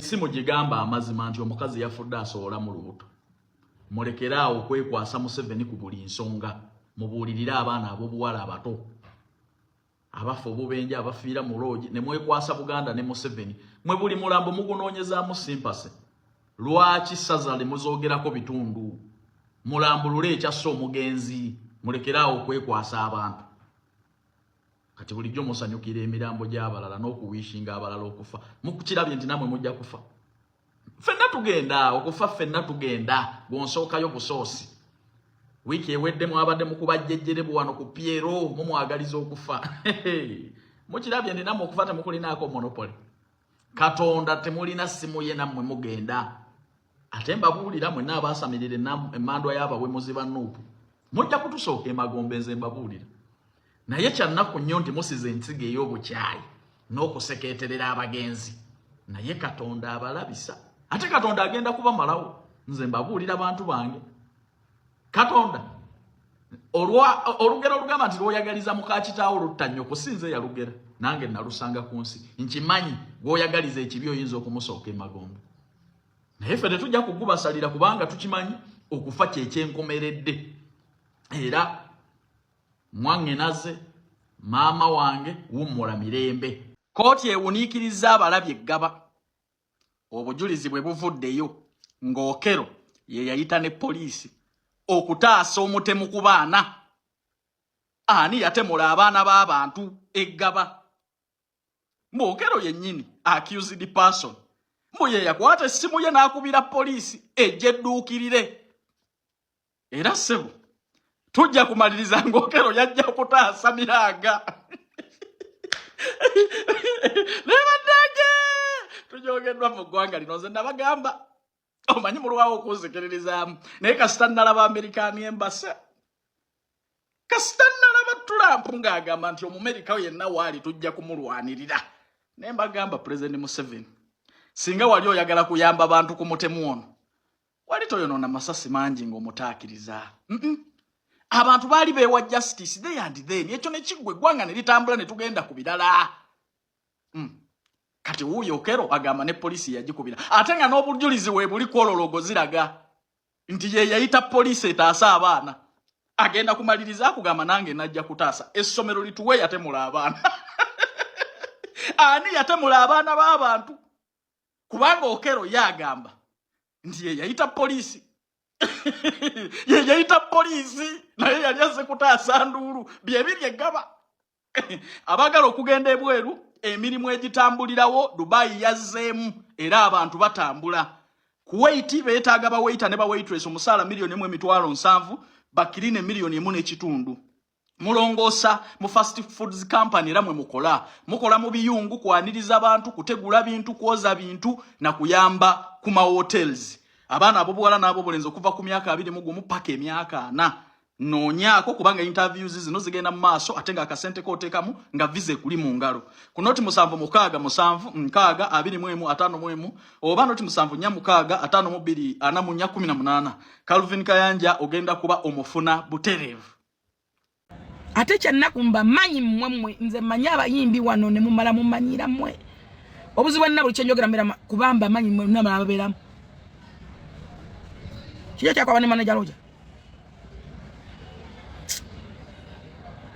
essimu gigamba amazima nti omukazi yafudde asobola mu lubuto. Mulekeraawo okwekwasa Museveni ku buli nsonga. Mubuulirira abaana ab'obuwala abato. Abafu obubenje abafiira mu loogi ne mwekwasa Buganda ne Museveni. Mwe buli mulambo mugunoonyezaamu simpase. Lwaki ssaza lemuzoogerako bitundu? Mulambulule ekyasse omugenzi. Mulekeraawo okwekwasa abantu. Kati bulijjo musanyukira emirambo gy'abalala n'okuwishinga abalala okufa. Mukukirabye nti namwe mujja kufa. Ffenna tugenda okufa, ffenna tugenda. Gwonsookayo busoosi. Wiki ewedde mwabadde mukubajjejjere wano ku Piero mumwagaliza okufa. Mukirabye nti namwe okufa temukulinaako monopole. Katonda temulina simu ye nammwe mugenda. Ate mbabuulira mwenna abaasamirira emmandwa y'abawe muziba Nuupu. Mujja kutusooka emagombe nze mbabuulira. Naye kyannaku nnyo nti musize ensigo ey'obukyayi n'okusekeeterera abagenzi. Naye Katonda abalabisa. Ate Katonda agenda kubamalawo. Nze mbabuulira bantu bange. Katonda olugero olugamba nti lw'oyagaliza muka kitaawo lutta okusinze yalugera. Nange nalusanga ku nsi. Nkimanyi gw'oyagaliza ekibi oyinza okumusooka emagombe. Naye ffe tetujja kugubasalira kubanga tukimanyi okufa kyekyenkomeredde. Era mwange naze maama wange wummula mirembe. Kooti ewuniikiriza abalabye eggaba. Obujulizi bwe buvuddeyo ng'Okero ye yayita ne poliisi okutaasa omutemu ku baana. Ani yatemula abaana b'abantu eggaba? Okero yennyini accused person. Ye yakwata essimu ye n'akubira poliisi ejje edduukirire. Era ssebo tujja kumaliriza ng'Okero yajja kutaasa Miranga. Nebaddaje tujogeddwa mu ggwanga lino nze nabagamba. Omanyi mulwawo okunzikiririzaamu. Naye kasita nnalaba American Embassy. Kasita nnalaba Trump ng'agamba nti Omumerika yenna waali tujja kumulwanirira. Naye mbagamba President Museveni, singa wali oyagala kuyamba abantu ku mutemu ono, wali toyonoona masasi mangi ng'omutaakiriza. Abantu baali beewa justice they and then. Ekyo ne kiggwa eggwanga ne litambula ne tugenda ku birala. Kati wuuyo Okero agamba ne poliisi yagikubira. Ate nga n'obujulizi we buli kwolologo ziraga nti ye yayita poliisi etaasa abaana. Agenda kumaliriza kugamba nange najja kutaasa. Essomero lituwe yatemula abaana. Ani yatemula abaana b'abantu? Kubanga Okero yagamba nti ye yayita poliisi. Ye yayita poliisi naye yali azze kutaasa nduulu. Byebiri eggaba. Abagala okugenda ebweru emirimu egitambulirawo Dubai yazzeemu era abantu batambula. Kuwaiti beetaaga bawaita ne bawaitress omusaala $1,700,000 bakirine $1,1.5 mulongoosa mu fast foods company era mwe mukola mu biyungu kwaniriza abantu kutegula bintu kwoza bintu na kuyamba ku ma hotels. Abaana abobuwala n'abo bulenzi okuva ku myaka 21 paka emyaka 4 noonyaako kubanga interviews zino zigenda mu maaso ate nga akasente kooteekamu nga visa kuli mu ngalo. Ku noti 7-6-7-21-51 oba noti 7-4-6-52-48 Calvin Kayanja ogenda kuba omufuna buterevu. Ate kyannaku mbamanyi mmwe nze mmanyi abayimbi wano ne mumala mumanyira mmwe. Obuzibu bwenna buli kyenjogera mbera kubamba manyi mmwe namala ababeeramu. Kiyya kyakwa ne manager Roger.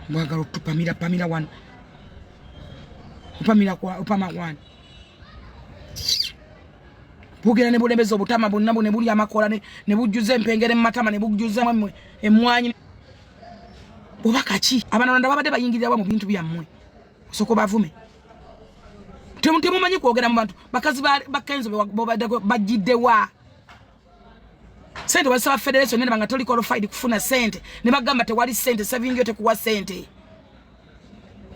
Mwagalo Pamira one. Upama one. Bugera ne bulembeza obutama bonna ne buli amakola ne bujjuza empengere mu matama ne bujjuza mmwe emmwanyi. Obakaki abananda babadde bayingirira mu bintu byammwe. Osoko bavume. Temumanyi kwogera mu bantu. Bakazi bakenzo babadde bajiddewa. Sente wasaba federation nene bangatoli qualified kufuna sente ne bagamba tewali sente saving yote kuwa sente.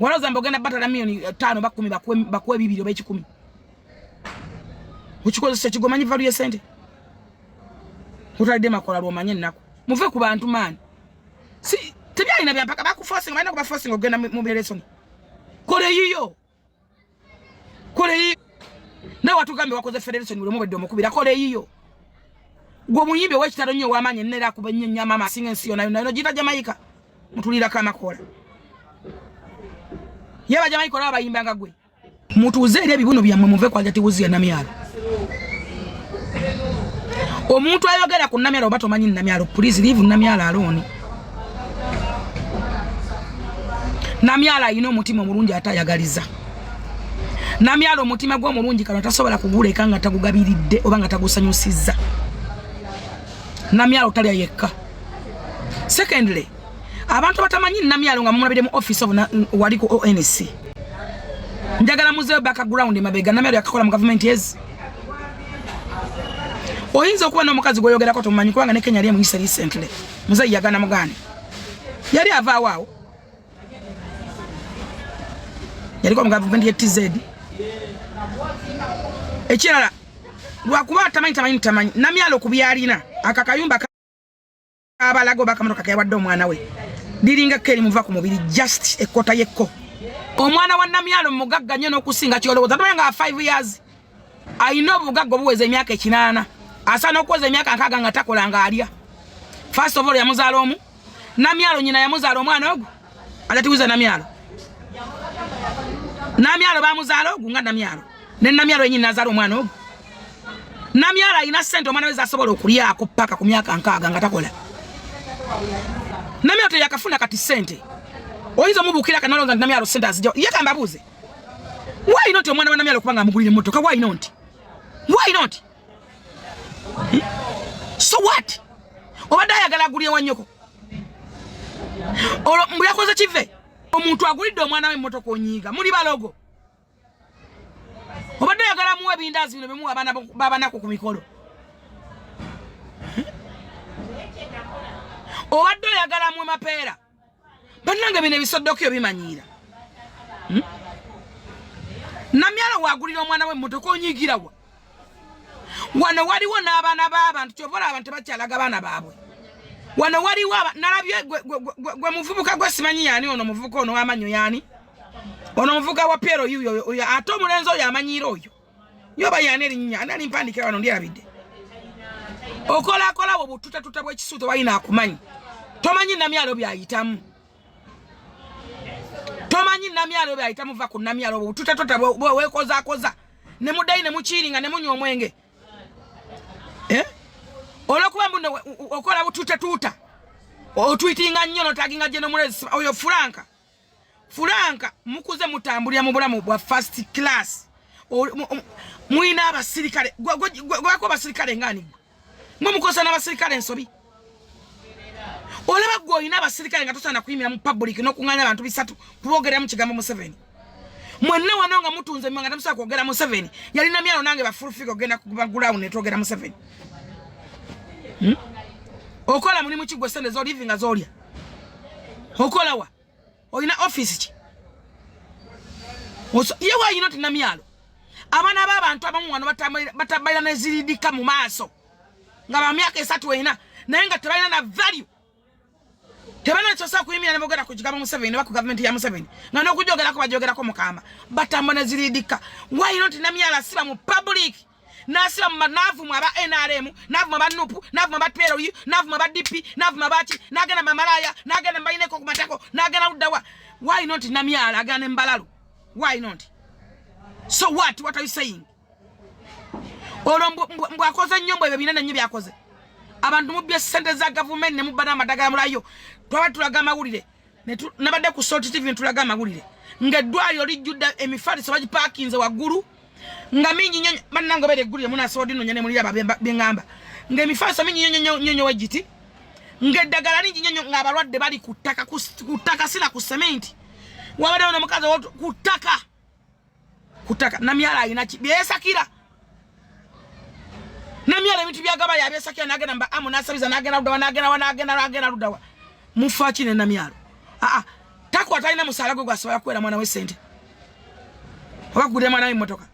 Waloza mbogenda batala $5 bakwe bibiri ba 10. Uchikoze se kigomanyi value ya sente. Utalide makola lwomanye nako. Muve ku bantu man. Si tebyali na byapaka bakuforcing bayina kuba forcing ogenda mu federation. Kole yiyo. Na watu gambe wakoze federation ule mubedde omukubira kole yiyo. Gwo muyimbe wekitalo nnyo wamanye nera kubanye nyama masinga ensiyo nayo jita Jamaica mutulira kama kola. Yaba Jamaica laba yimbanga gwe. Mutuze eri ebibuno byammwe muve kwa jati wuzi ya namyala. omuntu ayogera ku Namyalo oba tomanyi Namyalo, please leave Namyalo alone. Namyalo alina omutima omulungi atayagaliza. Namyalo omutima gwo omulungi kano tasobola kuguleka nga tagugabiridde oba nga tagusanyusizza. Namyalo talya yekka. Secondly, abantu batamanyi Namyalo nga mumulabire mu office of waliko ONC. Njagala muzeyo background mabega Namyalo yakakola mu government yes. Oyinza okuba n'omukazi gwoyogerako tomumanyi kubanga ne Kenya yali emuyisa recently. Muzeyi yagana mugane. Yali avaawo. Yaliko mu government ye TZ. Ekirala lwakuba tamanyi Namyalo kubyalina akakayumba abalago bakamotoka kayawadde omwana we diringa keri muva ku mubiri just ekota yekko. Omwana wa Namyalo mugagga nnyo n'okusinga kyolowooza nga 5 years ayina obugagga obuweza emyaka 8 asana okuweza emyaka 6 nga takola nga alya. First of all yamuzaala omu Namyalo nyina yamuzaala omwana ogu alatiwiza Namyalo bamuzaala ogu nga Namyalo ne Namyalo yenyini nazaala omwana ogu. Namyalo ayina ssente omwana we zasobola okulyako paka ku myaka 6 nga takola. Namyalo teyakafuna kati ssente. Oyinza mubukira kanalonga Namyalo ssente azijja yekamba buze. Why not omwana wa Namyalo kubanga amugulira emmotoka? Why not? So what? Obadde ayagala agulye wanyoko. Mbu yakoze kive. Omuntu agulidde omwana we emmotoka onyiiga. Muli balogo. Obadde ayagala muwe bindazi bino bemuwa abaana babanako ku mikolo. Obadde ayagala muwe mapeera. Bannange bino ebisoddokyo bimanyiira. Namyalo wagulira omwana we emmotoka onyiigira wa. Wano waliwo n'abaana b'abantu kyovola abantu bakyalaga baana baabwe. Wano waliwo nalabye gwe muvubuka gwe simanyi yaani ono muvubuka ono w'amannyo yaani. Ono muvubuka wa Piero oyo ate omulenzi oyo amanyiira oyo. Yoba yaani erinnya ani mpandikira wano ndyalabidde. Okolakolawo bututatuta bw'ekisuuto walina akumanyi. Tomanyi Namyalo byayitamu. Tomanyi Namyalo byayitamu va ku Namyalo bututatuta bwekozaakoza. Ne muddayi ne mukiiringa ne munywa omwenge. Olwokuba mbuno okola bututatuta. Otwitinga nnyo notaginga gye n'omulezi oyo Furanka mukuze mutambulira mu bulamu bwa first class. Muina abasirikale gwako abasirikale ngani mwe mukosa n'abasirikale ensobi. Olaba gwe oyina abasirikale nga tosana kuyimira mu public n'okunganya abantu bisatu kubogera mu kigambo Museveni. Mwenna wano nga mutunze nga tamusa kwogera Museveni yali Namyalo nange bafulufika ogenda kuba ground netogera Museveni. Okola mulimu kigwe sende zo living azolya. Okola wa oyina office ki. Yewa yino tina Namyalo. Abaana b'abantu abamu wano batabayira neziridika mu maaso. Nga ba myaka 3 ena naye nga tebalina na value. Tebana chosa kuyimira nebogera ku kigambo Museveni ba ku government ya Museveni. Nga n'okujogera ko bajogerako mukamba. Batamba neziridika. Why not Namyalo asiba mu public? Nasiba mu manavu mu aba NRM, navu mu banupu, navu mu batero yu, navu mu DP, navu mu bachi, nagana mamalaya, nagana mbayineko ku matako, nagana udawa. Why not Namyalo agane mbalalu? Why not? So what are you saying? Mbu akoze nyombo ebyo binene nnyo byakoze. Abantu mubye sente za government ne mubana amadagala mulayo. Twaba tulaga amawulire. Nabadde ku Salt TV tulaga amawulire. Ng'eddwaliro lijjudde emifaliso bagipakinze waggulu. Nga mingi nyonyo bannango bere gulire muna sodi no nyane muri aba bengamba. Nga emifaliso mingi nyonyo wejiti. Ng'eddagala lingi nyonyo nga abalwadde bali kutaka sina ku cement. Wabade ono mukazi kutaka Namyalo ayina byesakira. Namyalo ebintu byagaba yabyesakira nagenda mba amu nasabiza nagenda ludawa. Mufa kine Namyalo. Takwata ina musalago gwasobola kwera mwana we sente. Obagudde mwana we motoka.